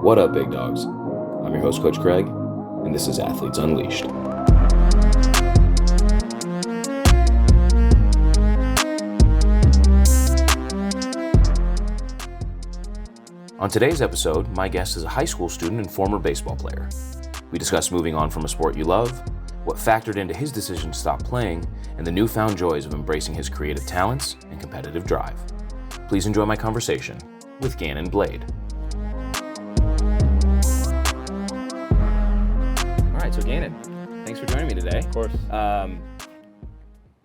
What up, big dogs? I'm your host, Coach Craig, and this is Athletes Unleashed. On today's episode, my guest is a high school student and former baseball player. We discuss moving on from a sport you love, what factored into his decision to stop playing, and the newfound joys of embracing his creative talents and competitive drive. Please enjoy my conversation with Gannon Blade. All right, so Gannon, thanks for joining me today. Of course.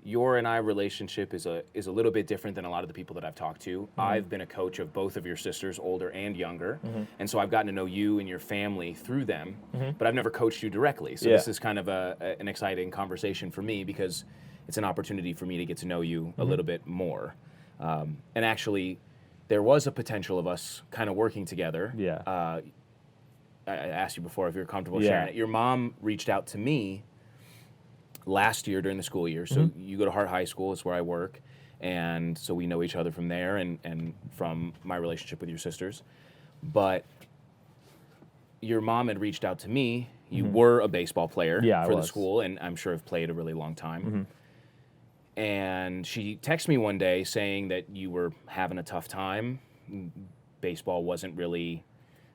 Your and I relationship is a little bit different than a lot of the people that I've talked to. Mm-hmm. I've been a coach of both of your sisters, older and younger, and so I've gotten to know you and your family through them, but I've never coached you directly. So this is kind of an exciting conversation for me because it's an opportunity for me to get to know you a little bit more. And actually, there was a potential of us kind of working together. Yeah. I asked you before if you're comfortable sharing it. Your mom reached out to me last year during the school year. So you go to Hart High School, it's where I work. And so we know each other from there and from my relationship with your sisters. But your mom had reached out to me. You were a baseball player for the school, and I'm sure have played a really long time. And she texted me one day saying that you were having a tough time. Baseball wasn't really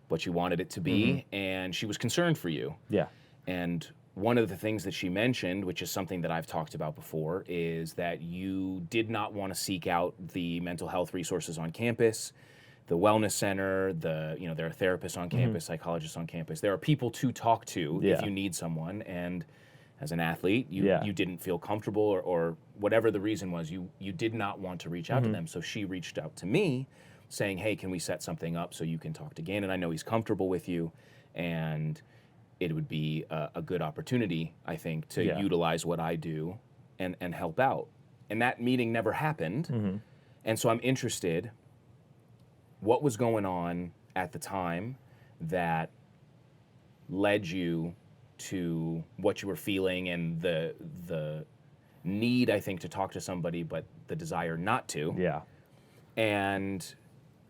what you wanted it to be, and she was concerned for you. Yeah. And one of the things that she mentioned, which is something that I've talked about before, is that you did not want to seek out the mental health resources on campus, the wellness center, there are therapists on campus, psychologists on campus. There are people to talk to if you need someone. And as an athlete, you didn't feel comfortable or whatever the reason was, you did not want to reach out to them. So she reached out to me saying, hey, can we set something up so you can talk to Gannon? I know he's comfortable with you, and it would be a good opportunity, I think, to utilize what I do and help out. And that meeting never happened. And so I'm interested, what was going on at the time that led you to what you were feeling and the need, I think, to talk to somebody, but the desire not to. Yeah. And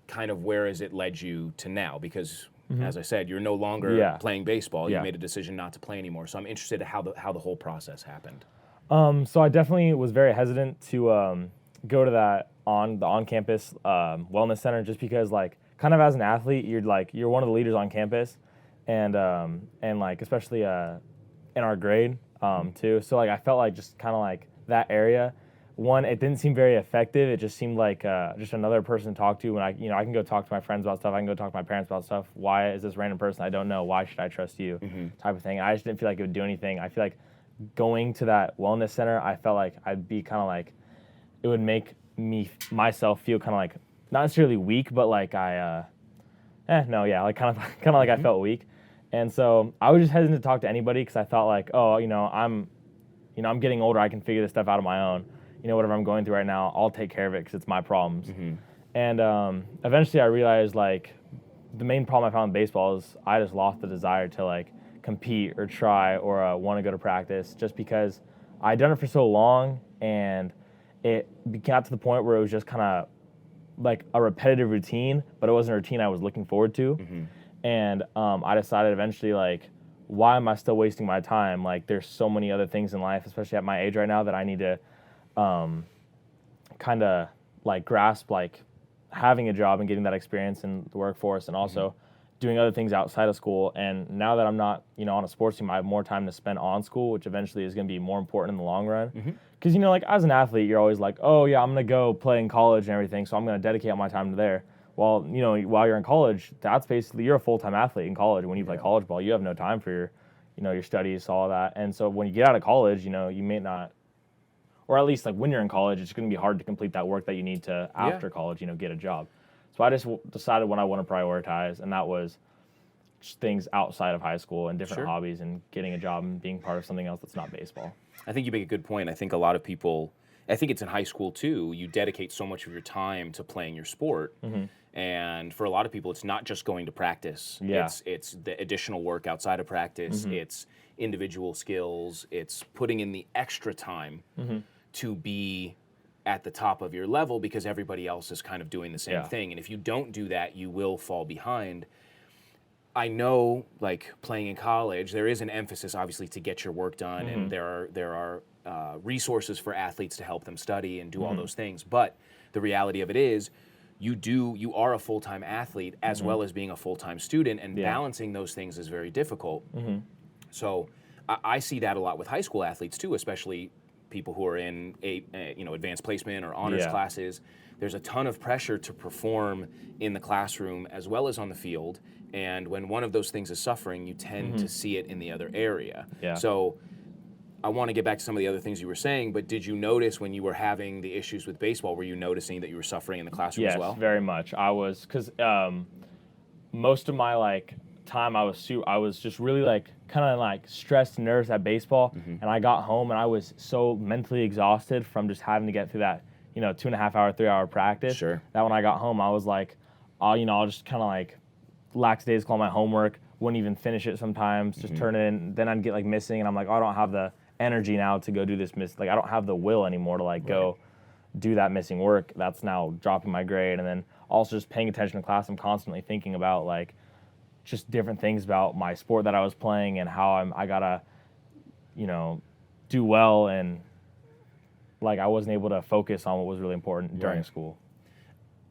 kind of where has it led you to now? Because as I said, you're no longer playing baseball. You made a decision not to play anymore. So I'm interested in how the whole process happened. So I definitely was very hesitant to go to the on-campus wellness center, just because, like, kind of as an athlete, you're one of the leaders on campus, and like especially in our grade too. So like I felt like just kind of like that area. One, it didn't seem very effective. It just seemed like just another person to talk to. When I can go talk to my friends about stuff. I can go talk to my parents about stuff. Why is this random person I don't know? Why should I trust you? Type of thing. I just didn't feel like it would do anything. I feel like going to that wellness center, I felt like I'd be kind of like, it would make myself feel kind of like, not necessarily weak, but like kind of like I felt weak. And so I was just hesitant to talk to anybody because I thought like, I'm getting older. I can figure this stuff out on my own. Whatever I'm going through right now, I'll take care of it because it's my problems. And eventually I realized, like, the main problem I found in baseball is I just lost the desire to, like, compete or try or want to go to practice, just because I'd done it for so long, and it got to the point where it was just kind of like a repetitive routine, but it wasn't a routine I was looking forward to. And I decided eventually, like, why am I still wasting my time? Like, there's so many other things in life, especially at my age right now, that I need to kind of like grasp, like having a job and getting that experience in the workforce, and also doing other things outside of school. And now that I'm not, on a sports team, I have more time to spend on school, which eventually is going to be more important in the long run. Because, like as an athlete, you're always like, oh yeah, I'm going to go play in college and everything, so I'm going to dedicate all my time to there. Well, while you're in college, that's basically, you're a full-time athlete in college. When you play college ball, you have no time for your, your studies, all of that. And so when you get out of college, you may not, or at least like when you're in college, it's going to be hard to complete that work that you need to after college, get a job. So I just decided what I want to prioritize, and that was just things outside of high school and different hobbies and getting a job and being part of something else that's not baseball. I think you make a good point. I think a lot of people, I think it's in high school too, you dedicate so much of your time to playing your sport. And for a lot of people, it's not just going to practice. It's the additional work outside of practice. It's individual skills. It's putting in the extra time to be at the top of your level, because everybody else is kind of doing the same thing. And if you don't do that, you will fall behind. I know, like playing in college, there is an emphasis obviously to get your work done, and there are resources for athletes to help them study and do all those things. But the reality of it is, you are a full-time athlete as well as being a full-time student, and balancing those things is very difficult. So I see that a lot with high school athletes too, especially people who are in advanced placement or honors classes. There's a ton of pressure to perform in the classroom as well as on the field. And when one of those things is suffering, you tend to see it in the other area. Yeah. So I want to get back to some of the other things you were saying, but did you notice when you were having the issues with baseball, were you noticing that you were suffering in the classroom as well? Yes, very much. I was, because most of my time I was just really kind of stressed and nervous at baseball, and I got home and I was so mentally exhausted from just having to get through that 2.5 hour, 3 hour practice. Sure. That when I got home, I was like, I'll just kind of lackadaisical on my homework, wouldn't even finish it sometimes, just turn it in. Then I'd get missing, and I'm like, I don't have the energy now to go do this I don't have the will anymore to go do that missing work. That's now dropping my grade. And then also just paying attention to class, I'm constantly thinking about just different things about my sport that I was playing and how I gotta do well, and I wasn't able to focus on what was really important during school.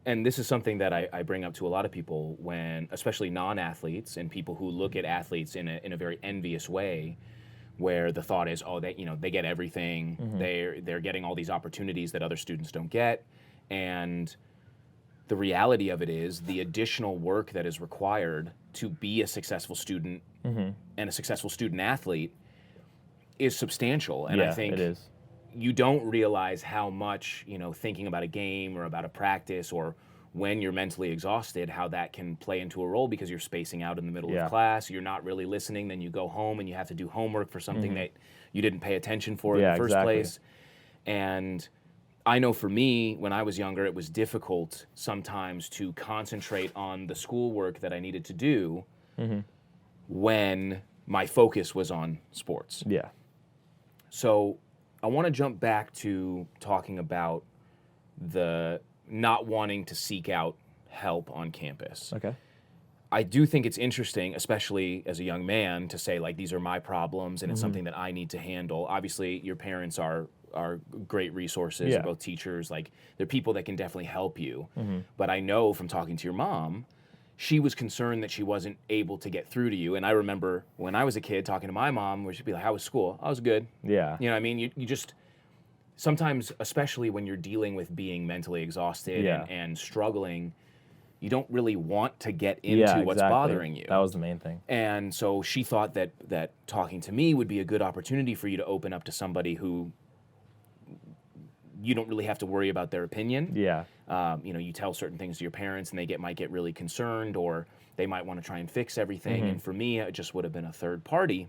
And this is something that I bring up to a lot of people, especially non-athletes and people who look at athletes in a very envious way, where the thought is, they get everything, they're getting all these opportunities that other students don't get, and the reality of it is the additional work that is required to be a successful student and a successful student athlete is substantial. And I think it is. You don't realize how much, thinking about a game or about a practice, or when you're mentally exhausted, how that can play into a role, because you're spacing out in the middle of class, you're not really listening, then you go home and you have to do homework for something that you didn't pay attention for in the first place. And I know for me, when I was younger, it was difficult sometimes to concentrate on the schoolwork that I needed to do when my focus was on sports. Yeah. So I want to jump back to talking about the not wanting to seek out help on campus. Okay. I do think it's interesting, especially as a young man, to say, these are my problems and it's something that I need to handle. Obviously, your parents are great resources, they're both teachers. They're people that can definitely help you. But I know from talking to your mom, she was concerned that she wasn't able to get through to you. And I remember when I was a kid talking to my mom, where she'd be like, how was school? I was good. Yeah. You know what I mean? You just, sometimes, especially when you're dealing with being mentally exhausted and struggling, you don't really want to get into what's bothering you. That was the main thing. And so she thought that talking to me would be a good opportunity for you to open up to somebody who you don't really have to worry about their opinion. Yeah. You tell certain things to your parents and they might get really concerned, or they might want to try and fix everything. And for me, it just would have been a third party.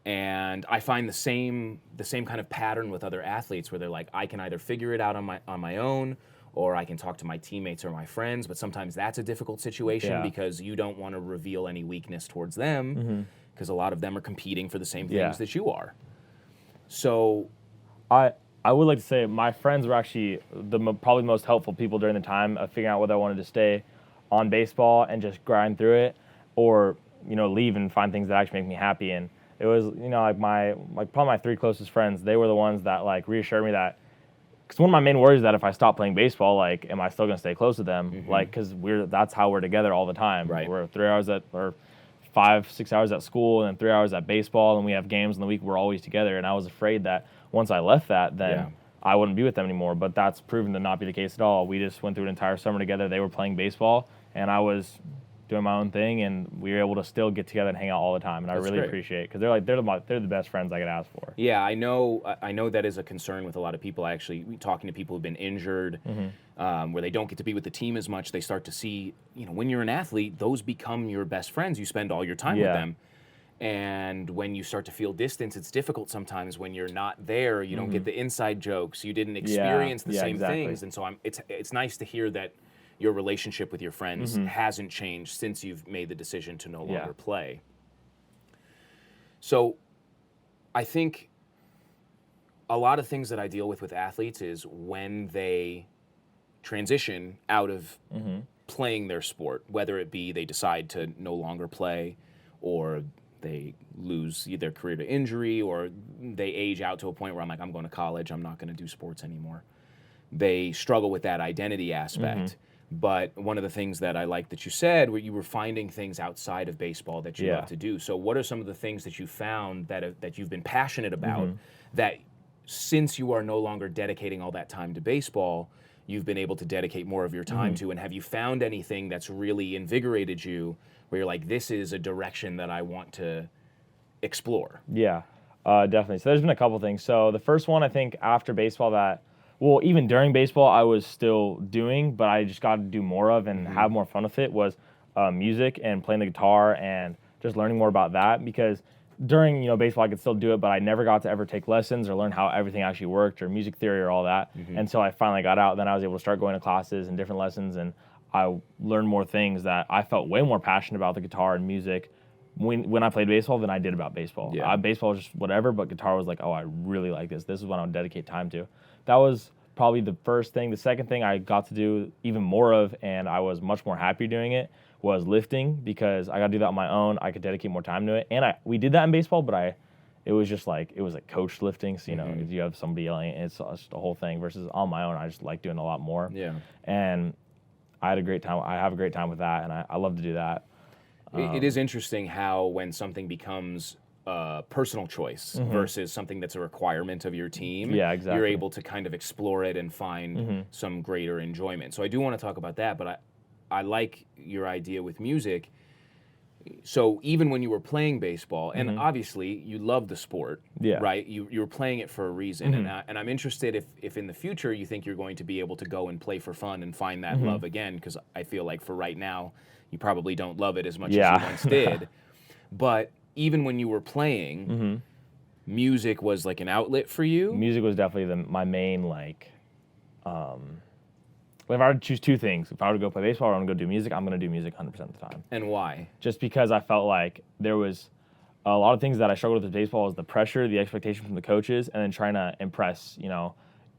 And I find the same kind of pattern with other athletes, where they're like, I can either figure it out on my own, or I can talk to my teammates or my friends. But sometimes that's a difficult situation because you don't want to reveal any weakness towards them, because a lot of them are competing for the same things that you are. So I would like to say my friends were actually probably the most helpful people during the time of figuring out whether I wanted to stay on baseball and just grind through it, or leave and find things that actually make me happy. And it was probably my three closest friends. They were the ones that reassured me that, because one of my main worries is that if I stop playing baseball, am I still gonna stay close to them? Because that's how we're together all the time. Right. We're 3 hours or 5-6 hours at school and then 3 hours at baseball, and we have games in the week. We're always together, and I was afraid that once I left that, then I wouldn't be with them anymore. But that's proven to not be the case at all. We just went through an entire summer together. They were playing baseball, and I was doing my own thing, and we were able to still get together and hang out all the time. And I really appreciate it, because they're the best friends I could ask for. Yeah, I know that is a concern with a lot of people. Talking to people who've been injured, where they don't get to be with the team as much, they start to see, when you're an athlete, those become your best friends. You spend all your time with them. And when you start to feel distance, it's difficult sometimes when you're not there. You don't get the inside jokes. You didn't experience the same things. And so it's nice to hear that your relationship with your friends hasn't changed since you've made the decision to no longer play. So I think a lot of things that I deal with athletes is when they transition out of playing their sport, whether it be they decide to no longer play, or they lose their career to injury, or they age out to a point where I'm like, I'm going to college, I'm not going to do sports anymore. They struggle with that identity aspect. But one of the things that I like that you said, where you were finding things outside of baseball that you love to do. So what are some of the things that you found that you've been passionate about that since you are no longer dedicating all that time to baseball, you've been able to dedicate more of your time to? And have you found anything that's really invigorated you where you're like, this is a direction that I want to explore? Yeah, definitely. So there's been a couple things. So the first one, I think after baseball even during baseball, I was still doing, but I just got to do more of and have more fun with it, was music and playing the guitar and just learning more about that. Because during baseball, I could still do it, but I never got to ever take lessons or learn how everything actually worked or music theory or all that until I finally got out. Then I was able to start going to classes and different lessons, and I learned more things that I felt way more passionate about the guitar and music when I played baseball than I did about baseball. Yeah. Baseball was just whatever, but guitar was like, oh, I really like this. This is what I would dedicate time to. That was probably the first thing. The second thing I got to do even more of, and I was much more happy doing it, was lifting, because I got to do that on my own. I could dedicate more time to it. And we did that in baseball, but it was like coached lifting. So, if you have somebody yelling, it's just a whole thing, versus on my own, I just like doing a lot more. Yeah. And I had a great time. I have a great time with that, and I love to do that. It is interesting how when something becomes a personal choice versus something that's a requirement of your team, exactly. you're able to kind of explore it and find some greater enjoyment. So I do want to talk about that, but I like your idea with music. So even when you were playing baseball, and obviously you love the sport, right? You were playing it for a reason, and I'm interested if in the future you think you're going to be able to go and play for fun and find that love again, because I feel like for right now, you probably don't love it as much as you once did. But even when you were playing, music was like an outlet for you? Music was definitely my main, if I were to choose two things, if I were to go play baseball or I want to go do music, I'm going to do music 100% of the time. And why? Just because I felt like there was a lot of things that I struggled with baseball, was the pressure, the expectation from the coaches, and then trying to impress,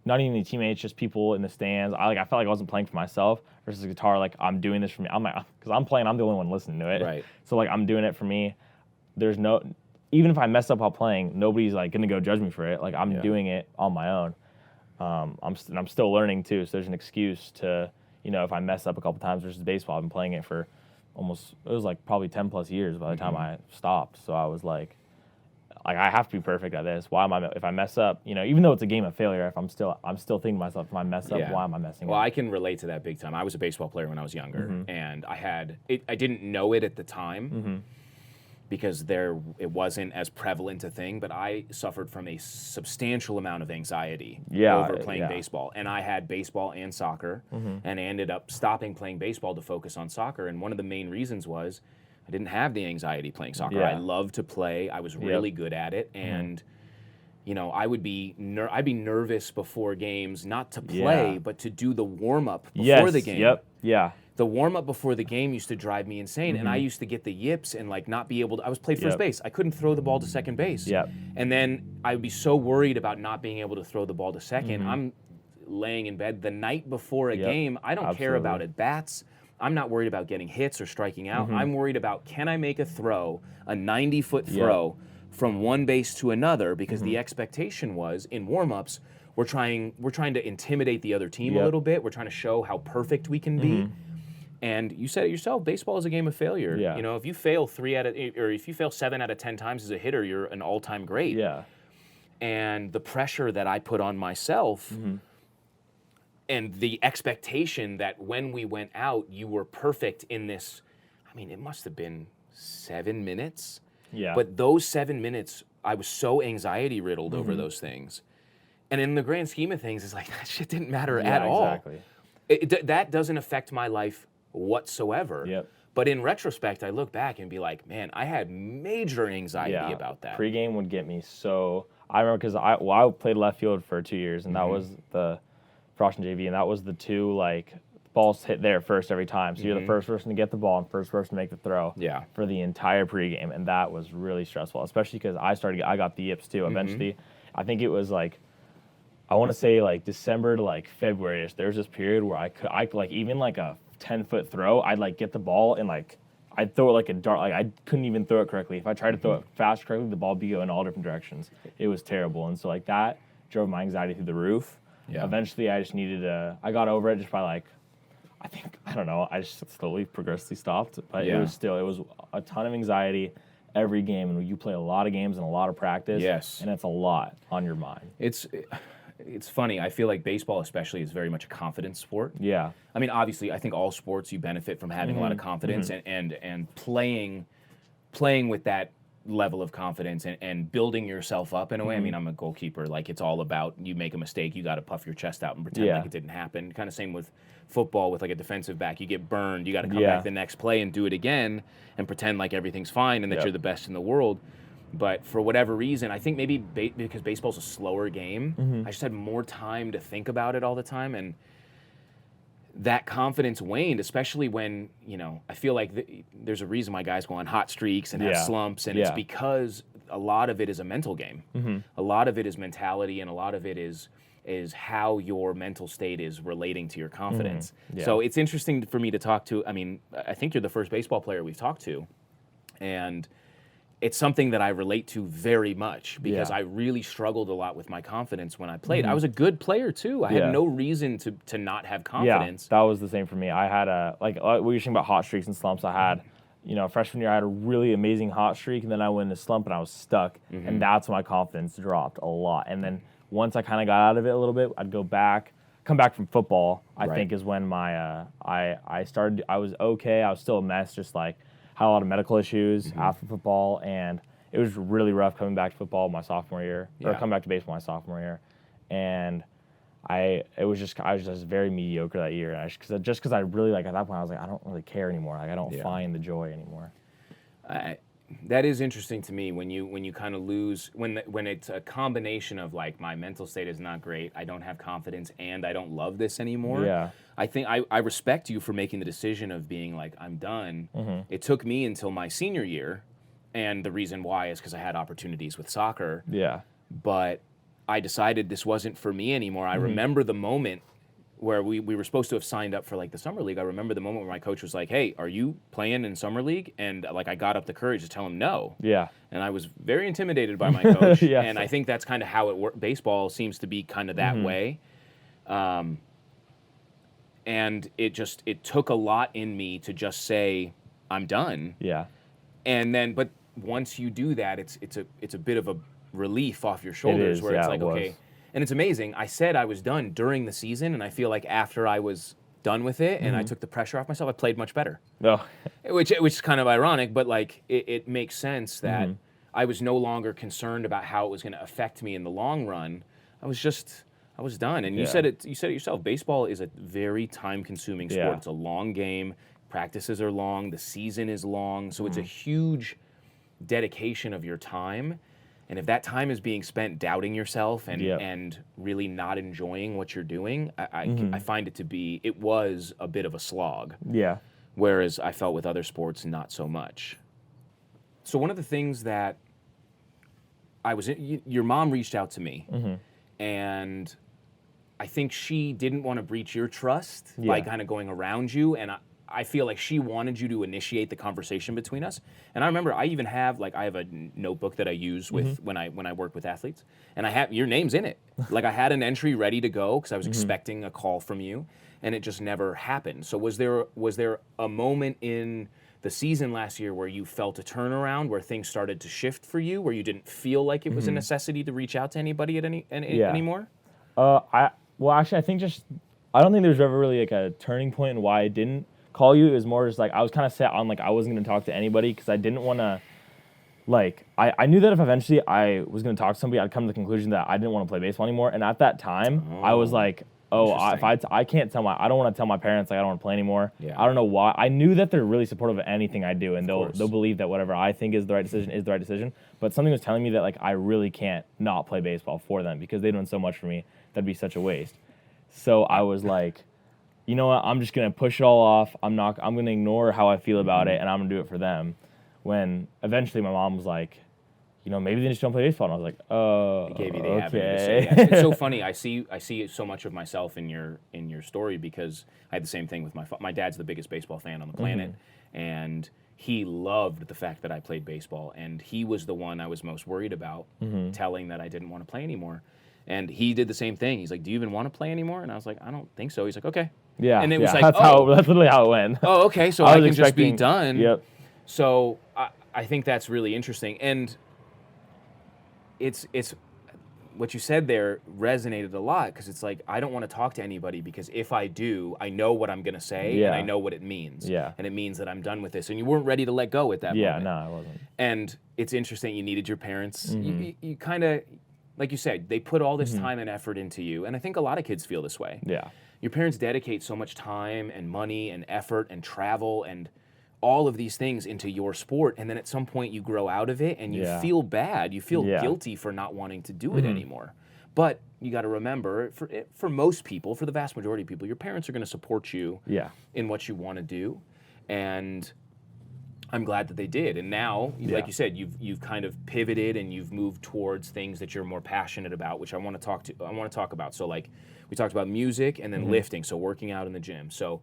not even the teammates, just people in the stands. I felt like I wasn't playing for myself, versus the guitar, like I'm doing this for me. Because I'm playing, I'm the only one listening to it. Right. So I'm doing it for me. There's even if I mess up while playing, nobody's going to go judge me for it. I'm doing it on my own. I'm still learning too, so there's an excuse to, if I mess up a couple times versus baseball. I've been playing it for probably 10 plus years by the time I stopped. So I was like I have to be perfect at this. Why am if I mess up, even though it's a game of failure, if I'm still thinking to myself, if I mess up, why am I messing up? Well, I can relate to that big time. I was a baseball player when I was younger, and I didn't know it at the time. Because it wasn't as prevalent a thing, but I suffered from a substantial amount of anxiety over playing baseball. And I had baseball and soccer, and I ended up stopping playing baseball to focus on soccer. And one of the main reasons was I didn't have the anxiety playing soccer. Yeah. I loved to play. I was really good at it. And, I'd be nervous before games, not to play, but to do the warm-up before the game. Yep. Yeah. The warm-up before the game used to drive me insane, and I used to get the yips and not be able to. I was played first base. I couldn't throw the ball to second base. Yep. And then I would be so worried about not being able to throw the ball to second. I'm laying in bed the night before a game. I don't care about at bats. I'm not worried about getting hits or striking out. I'm worried about, can I make a throw, a 90-foot throw from one base to another, because the expectation was in warm-ups, we're trying to intimidate the other team a little bit. We're trying to show how perfect we can be. And you said it yourself, baseball is a game of failure. Yeah. If you fail 7 out of 10 times as a hitter, you're an all-time great. Yeah. And the pressure that I put on myself and the expectation that when we went out, you were perfect in this. It must have been 7 minutes. Yeah. But those 7 minutes, I was so anxiety-riddled over those things. And in the grand scheme of things, it's like, that shit didn't matter at all. Exactly. That doesn't affect my life whatsoever. Yep. But in retrospect, I look back and be like, man, I had major anxiety about that. Pre-game would get me so. I remember because I played left field for 2 years, and that was the Frost and JV, and that was the two balls hit there first every time. So you're the first person to get the ball and first person to make the throw. Yeah. For the entire pregame, and that was really stressful, especially because I got the yips too. Eventually, I think it was I want to say December to February. There was this period where I could even a 10-foot throw, I'd like get the ball and like I'd throw it like a dart. Like I couldn't even throw it correctly. If I tried to throw it fast correctly, the ball would be going in all different directions. It was terrible. And so like that drove my anxiety through the roof. Yeah. Eventually, I just needed to. I got over it just by like, I don't know. I just slowly, progressively stopped. But it was a ton of anxiety every game, and you play a lot of games and a lot of practice. Yes. And it's a lot on your mind. It's funny. I feel like baseball, especially, is very much a confidence sport. Yeah. I mean, obviously, I think all sports you benefit from having a lot of confidence and playing with that level of confidence and building yourself up in a way. I mean, I'm a goalkeeper. Like, it's all about you make a mistake, you got to puff your chest out and pretend like it didn't happen. Kind of same with football with like a defensive back. You get burned, you got to come back the next play and do it again and pretend like everything's fine and that you're the best in the world. But for whatever reason, I think maybe because baseball's a slower game, I just had more time to think about it all the time, and that confidence waned, especially when, I feel like there's a reason why guys go on hot streaks and have slumps, and it's because a lot of it is a mental game. A lot of it is mentality, and a lot of it is how your mental state is relating to your confidence. So it's interesting for me to talk to. I mean, I think you're the first baseball player we've talked to, and it's something that I relate to very much because I really struggled a lot with my confidence when I played. I was a good player too. I had no reason to not have confidence. Yeah, that was the same for me. I had we were talking about hot streaks and slumps. I had, freshman year I had a really amazing hot streak, and then I went in a slump and I was stuck, and that's when my confidence dropped a lot. And then once I kind of got out of it a little bit, I'd come back from football. I think is when my I started. I was okay. I was still a mess, just like. Had a lot of medical issues after football, and it was really rough coming back to football my sophomore year, or coming back to baseball my sophomore year, and I was just very mediocre that year, because I really like at that point I was like I don't really care anymore, like I don't find the joy anymore. That is interesting to me when you kind of lose when it's a combination of like my mental state is not great, I don't have confidence, and I don't love this anymore. Yeah. I think I respect you for making the decision of being like, I'm done. It took me until my senior year, and the reason why is because I had opportunities with soccer. Yeah. But I decided this wasn't for me anymore. I remember the moment where we were supposed to have signed up for like the summer league. I remember the moment where my coach was like, hey, are you playing in summer league? And like I got up the courage to tell him no. Yeah. And I was very intimidated by my coach. And I think that's kind of how it works. Baseball seems to be kind of that way. And it took a lot in me to just say, I'm done. Yeah. And then, but once you do that, it's a bit of a relief off your shoulders where it's like, okay. And it's amazing. I said I was done during the season, and I feel like after I was done with it and I took the pressure off myself, I played much better. Oh. Which is kind of ironic, but like it makes sense that I was no longer concerned about how it was going to affect me in the long run. I was done. And you said it yourself. Baseball is a very time-consuming sport. Yeah. It's a long game. Practices are long. The season is long. So it's a huge dedication of your time. And if that time is being spent doubting yourself and really not enjoying what you're doing, I find it was a bit of a slog. Yeah. Whereas I felt with other sports, not so much. So one of the things that your mom reached out to me, and I think she didn't want to breach your trust by kind of going around you, and I feel like she wanted you to initiate the conversation between us. And I remember I even have I have a notebook that I use with when I work with athletes, and I have your name's in it. Like I had an entry ready to go because I was expecting a call from you, and it just never happened. So was there a moment in the season last year where you felt a turnaround, where things started to shift for you, where you didn't feel like it was a necessity to reach out to anybody at anymore? Actually, I think I don't think there's ever really like a turning point in why I didn't call you. It was more just like I was kind of set on like I wasn't going to talk to anybody because I didn't want to I knew that if eventually I was going to talk to somebody, I'd come to the conclusion that I didn't want to play baseball anymore. And at that time, I was like, I can't I don't want to tell my parents like I don't want to play anymore. Yeah. I don't know why. I knew that they're really supportive of anything I do, and they'll believe that whatever I think is the right decision is the right decision. But something was telling me that like I really can't not play baseball for them because they've done so much for me. That'd be such a waste. So I was like, you know what? I'm just gonna push it all off. I'm gonna ignore how I feel about it, and I'm gonna do it for them. When eventually my mom was like, maybe they just don't play baseball. And I was like, It gave you the avenue to say okay. yes. It's so funny. I see so much of myself in your story because I had the same thing with my dad's the biggest baseball fan on the planet, and he loved the fact that I played baseball, and he was the one I was most worried about telling that I didn't want to play anymore. And he did the same thing. He's like, "Do you even want to play anymore?" And I was like, "I don't think so." He's like, "Okay." Yeah. And it was like, that's literally how it went. "Oh, okay, so I I was can just be expecting- done." Yep. So I think that's really interesting, and it's what you said there resonated a lot because it's like I don't want to talk to anybody because if I do, I know what I'm gonna say and I know what it means. Yeah. And it means that I'm done with this. And you weren't ready to let go at that Yeah, moment. no, I wasn't. And it's interesting. You needed your parents. You kind of, like you said, they put all this time and effort into you. And I think a lot of kids feel this way. Yeah. Your parents dedicate so much time and money and effort and travel and all of these things into your sport, and then at some point you grow out of it and you feel bad. You feel guilty for not wanting to do it anymore. But you got to remember, for most people, for the vast majority of people, your parents are going to support you in what you want to do, and I'm glad that they did. And now, like you said, you've kind of pivoted and you've moved towards things that you're more passionate about, which I want to talk about. So like we talked about music and then lifting, so working out in the gym. So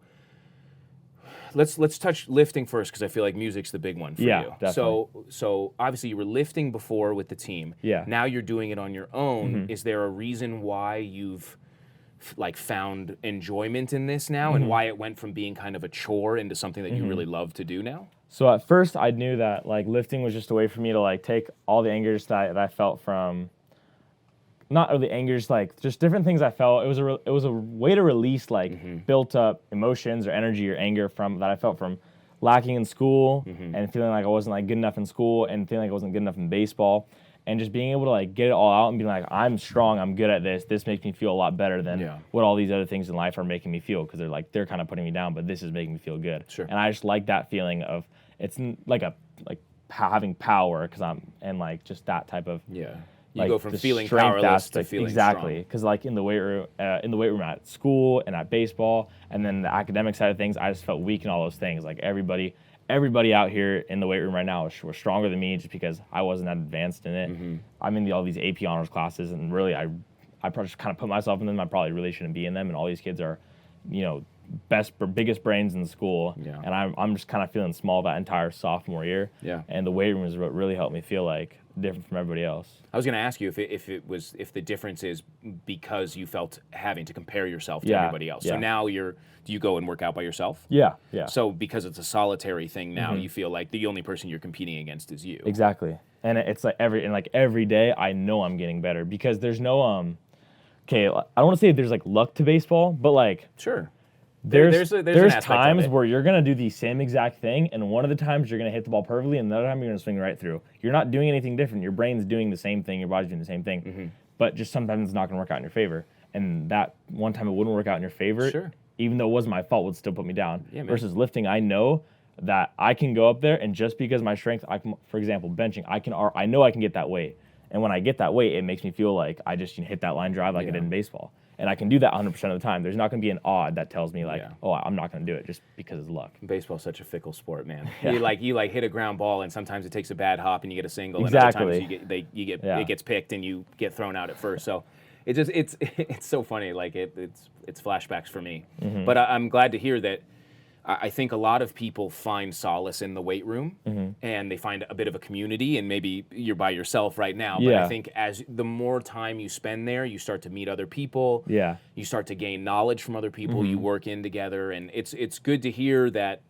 let's touch lifting first because I feel like music's the big one for you. Definitely. So obviously you were lifting before with the team. Yeah. Now you're doing it on your own. Is there a reason why you've found enjoyment in this now and why it went from being kind of a chore into something that you really love to do now? So at first I knew that lifting was just a way for me to take all the angers that I felt from, not really angers, just different things I felt. It was a way to release built up emotions or energy or anger that I felt from lacking in school and feeling like I wasn't good enough in school and feeling like I wasn't good enough in baseball, and just being able to get it all out and be like, I'm strong, I'm good at this. This makes me feel a lot better than what all these other things in life are making me feel, because they're kind of putting me down, but this is making me feel good. Sure. And I just like that feeling of it's having power just that type of You go from the feeling strength powerless to aspect. feeling exactly, strong. because in the weight room at school and at baseball, and then the academic side of things, I just felt weak in all those things. Everybody out here in the weight room right now was stronger than me, just because I wasn't that advanced in it. I'm in all these AP honors classes, and really I probably just kind of put myself in them. I probably really shouldn't be in them, and all these kids are, biggest brains in school, and I'm just kind of feeling small that entire sophomore year. And the weight room is what really helped me feel different from everybody else. I was going to ask you if the difference is because you felt having to compare yourself to everybody else. So now do you go and work out by yourself? Yeah. So because it's a solitary thing now, you feel like the only person you're competing against is you. Exactly. And it's every day I know I'm getting better, because there's no okay, I don't want to say there's luck to baseball, but Sure. There's an aspect times of it. where you're going to do the same exact thing, and one of the times you're going to hit the ball perfectly, and the other time you're going to swing right through. You're not doing anything different. Your brain's doing the same thing. Your body's doing the same thing. But just sometimes it's not going to work out in your favor. And that one time it wouldn't work out in your favor, even though it wasn't my fault, would still put me down. Versus lifting, I know that I can go up there, and just because my strength, for example, benching, I know I can get that weight. And when I get that weight, it makes me feel like I just hit that line drive like I did in baseball. And I can do that 100% of the time. There's not going to be an odd that tells me oh, I'm not going to do it just because it's luck. Baseball's such a fickle sport, man. Yeah. You hit a ground ball, and sometimes it takes a bad hop and you get a single, Exactly. and other times it gets picked and you get thrown out at first. So it's so funny. It's flashbacks for me. But I'm glad to hear that. I think a lot of people find solace in the weight room, and they find a bit of a community, and maybe you're by yourself right now, but I think as the more time you spend there, you start to meet other people, you start to gain knowledge from other people, you work in together, and it's good to hear that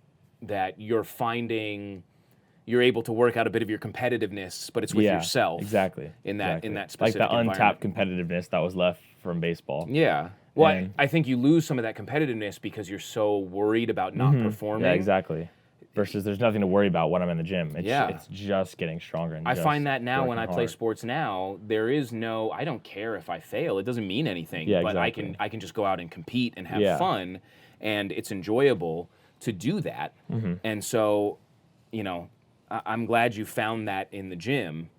you're able to work out a bit of your competitiveness, but it's with yourself. Exactly. In that specific the untapped environment. competitiveness that was left from baseball. Yeah. Well, I think you lose some of that competitiveness because you're so worried about not performing. Yeah, exactly. Versus there's nothing to worry about when I'm in the gym. It's just getting stronger. And I find that now when I play sports now, there is I don't care if I fail. It doesn't mean anything. Yeah, but exactly. I can just go out and compete and have fun, and it's enjoyable to do that. And so, I'm glad you found that in the gym.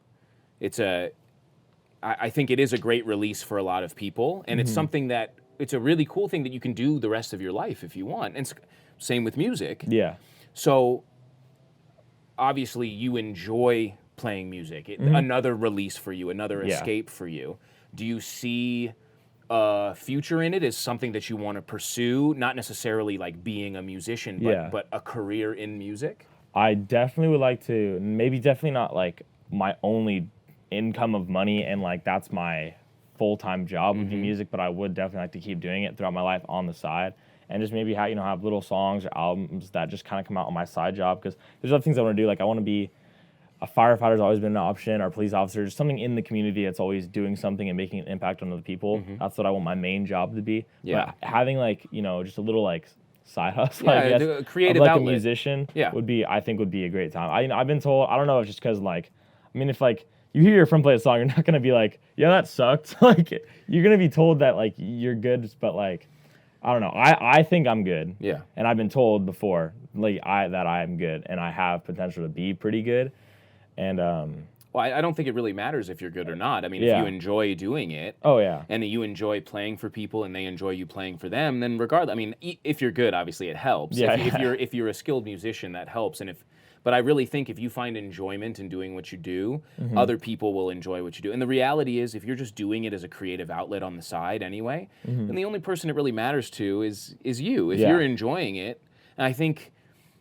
I think it is a great release for a lot of people, and it's something that it's a really cool thing that you can do the rest of your life if you want. And same with music. Yeah. So obviously you enjoy playing music, another release for you, another Yeah. escape for you. Do you see a future in it as something that you want to pursue? Not necessarily like being a musician, Yeah. but a career in music? I definitely would like to, maybe definitely not like my only income of money and like that's my full-time job would be music, but I would definitely like to keep doing it throughout my life on the side and just maybe have little songs or albums that just kind of come out on my side job, because there's other things I want to do. Like I want to be a firefighter's always been an option, or a police officer, just something in the community that's always doing something and making an impact on other people. That's what I want my main job to be. Yeah. But having like, just a little like side hustle, I guess, a creative of like outlet. a musician Yeah. would be a great time. I've been told, I don't know if it's just because like, if like you hear your friend play a song, you're not going to be like, yeah, that sucked. Like you're going to be told that like you're good, but like, I don't know. I think I'm good. Yeah. And I've been told before that I'm good and I have potential to be pretty good. And well, I don't think it really matters if you're good or not. I mean, Yeah. if you enjoy doing it, oh yeah, and you enjoy playing for people, and they enjoy you playing for them, then regardless, I mean, if you're good, obviously it helps. Yeah, if you're a skilled musician, that helps. But I really think if you find enjoyment in doing what you do, other people will enjoy what you do. And the reality is, if you're just doing it as a creative outlet on the side anyway, then the only person it really matters to is you. If you're enjoying it, and I think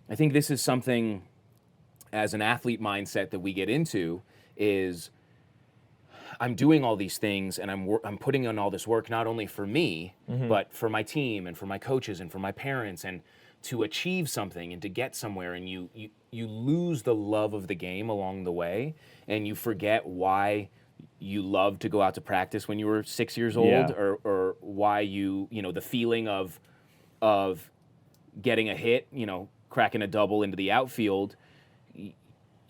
this is something as an athlete mindset that we get into is I'm doing all these things and I'm putting in all this work not only for me, but for my team and for my coaches and for my parents, and to achieve something and to get somewhere, and you lose the love of the game along the way, and you forget why you loved to go out to practice when you were 6 years old, or why the feeling of getting a hit, cracking a double into the outfield.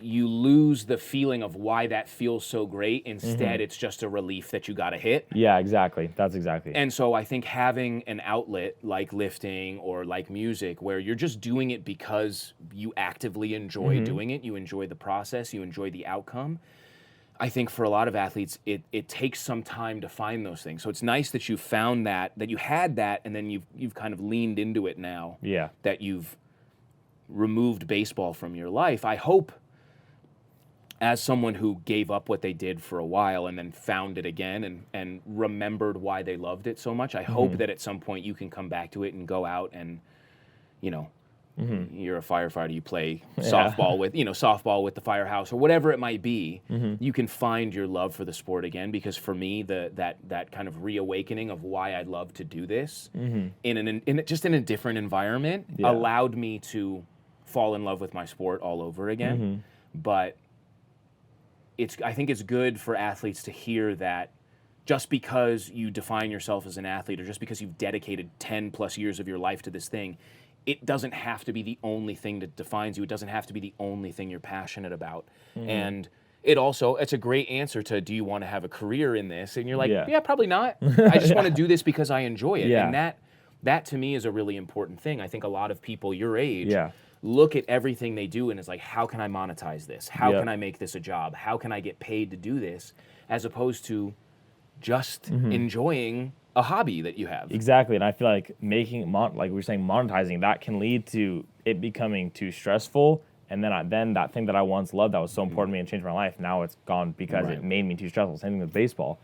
You lose the feeling of why that feels so great. Instead, it's just a relief that you got a hit. Yeah, exactly. That's exactly. And so I think having an outlet like lifting or like music, where you're just doing it because you actively enjoy doing it, you enjoy the process, you enjoy the outcome. I think for a lot of athletes, it takes some time to find those things. So it's nice that you found that you had that, and then you've kind of leaned into it now. Yeah. That you've removed baseball from your life. I hope, as someone who gave up what they did for a while and then found it again and remembered why they loved it so much, I hope that at some point you can come back to it and go out and, you're a firefighter, you play softball with the firehouse or whatever it might be, you can find your love for the sport again. Because for me, that kind of reawakening of why I love to do this in just in a different environment allowed me to fall in love with my sport all over again. But I think it's good for athletes to hear that just because you define yourself as an athlete, or just because you've dedicated 10 plus years of your life to this thing, it doesn't have to be the only thing that defines you. It doesn't have to be the only thing you're passionate about. And it's a great answer to, do you want to have a career in this? And you're like, yeah probably not. I just want to do this because I enjoy it. And that to me is a really important thing. I think a lot of people your age look at everything they do and it's like, how can I monetize this? How can I make this a job? How can I get paid to do this? As opposed to just enjoying a hobby that you have. Exactly. And I feel like like we were saying, monetizing, that can lead to it becoming too stressful. And then that thing that I once loved that was so important to me and changed my life, now it's gone because it made me too stressful. Same thing with baseball.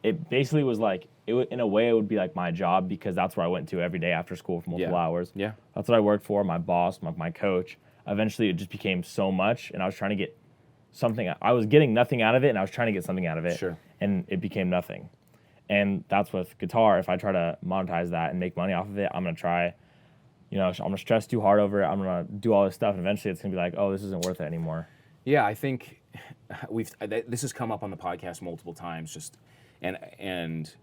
It basically was like, in a way, it would be like my job, because that's where I went to every day after school for multiple hours. Yeah. That's what I worked for, my boss, my coach. Eventually, it just became so much, and I was trying to get something. I was getting nothing out of it, and I was trying to get something out of it. Sure. And it became nothing. And that's with guitar. If I try to monetize that and make money off of it, I'm going to try, I'm going to stress too hard over it. I'm going to do all this stuff, and eventually it's going to be like, oh, this isn't worth it anymore. Yeah, I think this has come up on the podcast multiple times, and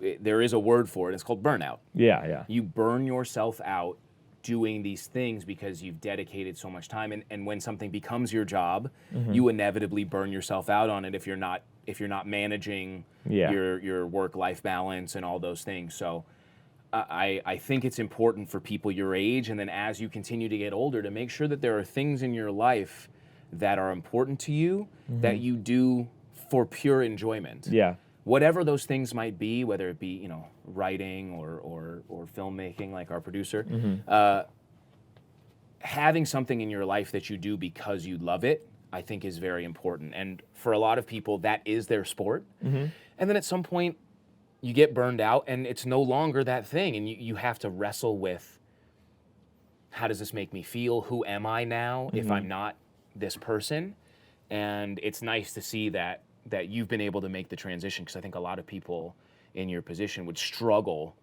there is a word for it. It's called burnout. Yeah. You burn yourself out doing these things because you've dedicated so much time, and when something becomes your job, you inevitably burn yourself out on it if you're not managing your work-life balance and all those things. So I think it's important for people your age, and then as you continue to get older, to make sure that there are things in your life that are important to you that you do for pure enjoyment. Yeah. Whatever those things might be, whether it be, writing or filmmaking, like our producer, having something in your life that you do because you love it, I think is very important. And for a lot of people, that is their sport. And then at some point, you get burned out and it's no longer that thing. And you have to wrestle with, how does this make me feel? Who am I now if I'm not this person? And it's nice to see that you've been able to make the transition, because I think a lot of people in your position would struggle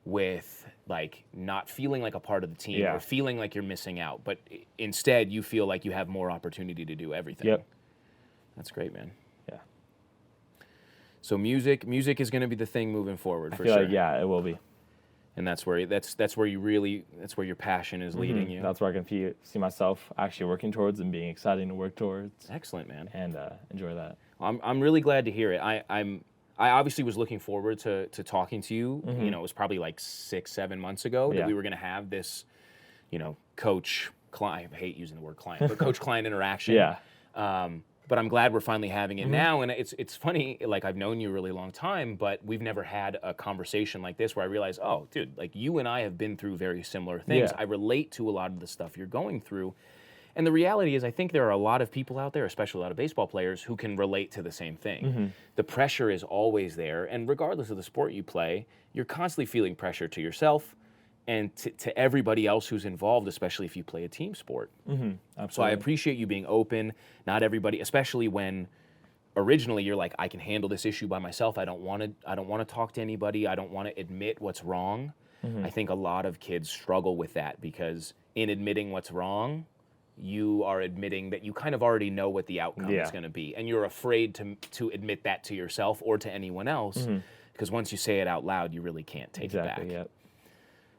with like not feeling like a part of the team or feeling like you're missing out. But instead, you feel like you have more opportunity to do everything. Yep. That's great, man. Yeah. So music is going to be the thing moving forward for I feel sure. like, yeah, it will be. And that's where your passion is leading you. That's where I can see myself actually working towards and being exciting to work towards. Excellent, man. And enjoy that. I'm really glad to hear it. I obviously was looking forward to talking to you. You know, it was probably like 6-7 months ago that we were going to have this, coach-client, I hate using the word client, but coach-client interaction. Yeah. But I'm glad we're finally having it now. And it's funny, like I've known you a really long time, but we've never had a conversation like this where I realize, oh, dude, like you and I have been through very similar things. Yeah. I relate to a lot of the stuff you're going through. And the reality is, I think there are a lot of people out there, especially a lot of baseball players, who can relate to the same thing. The pressure is always there. And regardless of the sport you play, you're constantly feeling pressure to yourself and to everybody else who's involved, especially if you play a team sport. So I appreciate you being open. Not everybody, especially when originally you're like, I can handle this issue by myself. I don't want to talk to anybody. I don't want to admit what's wrong. I think a lot of kids struggle with that, because in admitting what's wrong, you are admitting that you kind of already know what the outcome is going to be, and you're afraid to admit that to yourself or to anyone else, because once you say it out loud, you really can't take it back. Yep.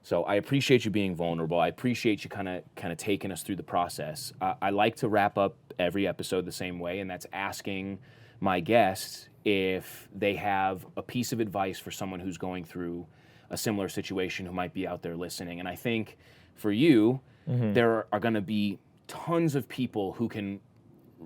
So I appreciate you being vulnerable. I appreciate you kind of taking us through the process. I like to wrap up every episode the same way, and that's asking my guests if they have a piece of advice for someone who's going through a similar situation, who might be out there listening. And I think for you, there are going to be tons of people who can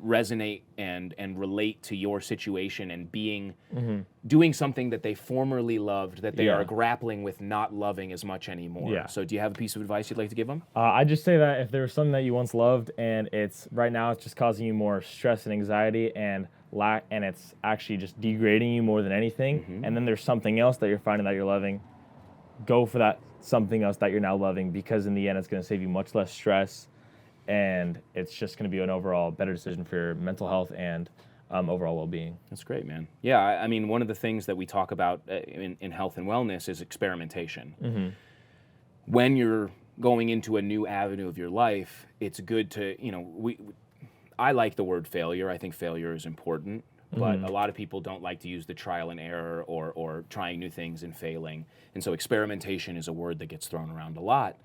resonate and relate to your situation and doing something that they formerly loved, that they are grappling with not loving as much anymore. So do you have a piece of advice you'd like to give them? I just say that if there was something that you once loved and it's right now it's just causing you more stress and anxiety and it's actually just degrading you more than anything, and then there's something else that you're finding that you're loving, go for that something else that you're now loving, because in the end it's going to save you much less stress, and it's just going to be an overall better decision for your mental health and overall well-being. That's great, man. Yeah, I mean, one of the things that we talk about in health and wellness is experimentation. When you're going into a new avenue of your life, it's good to, I like the word failure. I think failure is important, but a lot of people don't like to use the trial and error or trying new things and failing. And so experimentation is a word that gets thrown around a lot.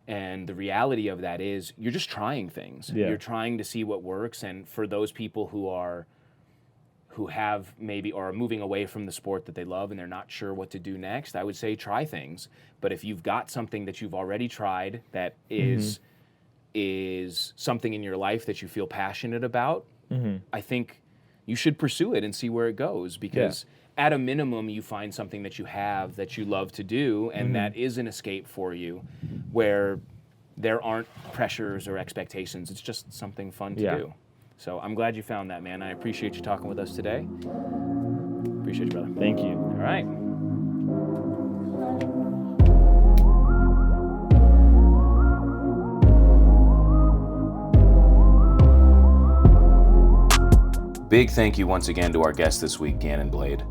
And the reality of that is you're just trying things. You're trying to see what works. And for those people who have maybe or are moving away from the sport that they love and they're not sure what to do next, I would say try things. But if you've got something that you've already tried that is something in your life that you feel passionate about, I think you should pursue it and see where it goes, because at a minimum, you find something that you have that you love to do, and that is an escape for you, where there aren't pressures or expectations. It's just something fun to do. So I'm glad you found that, man. I appreciate you talking with us today. Appreciate you, brother. Thank you. All right. Big thank you once again to our guest this week, Gannon Blade,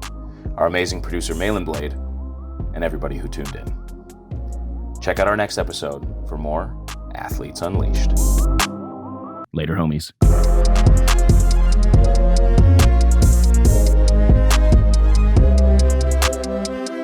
our amazing producer, Malin Blade, and everybody who tuned in. Check out our next episode for more Athletes Unleashed. Later, homies.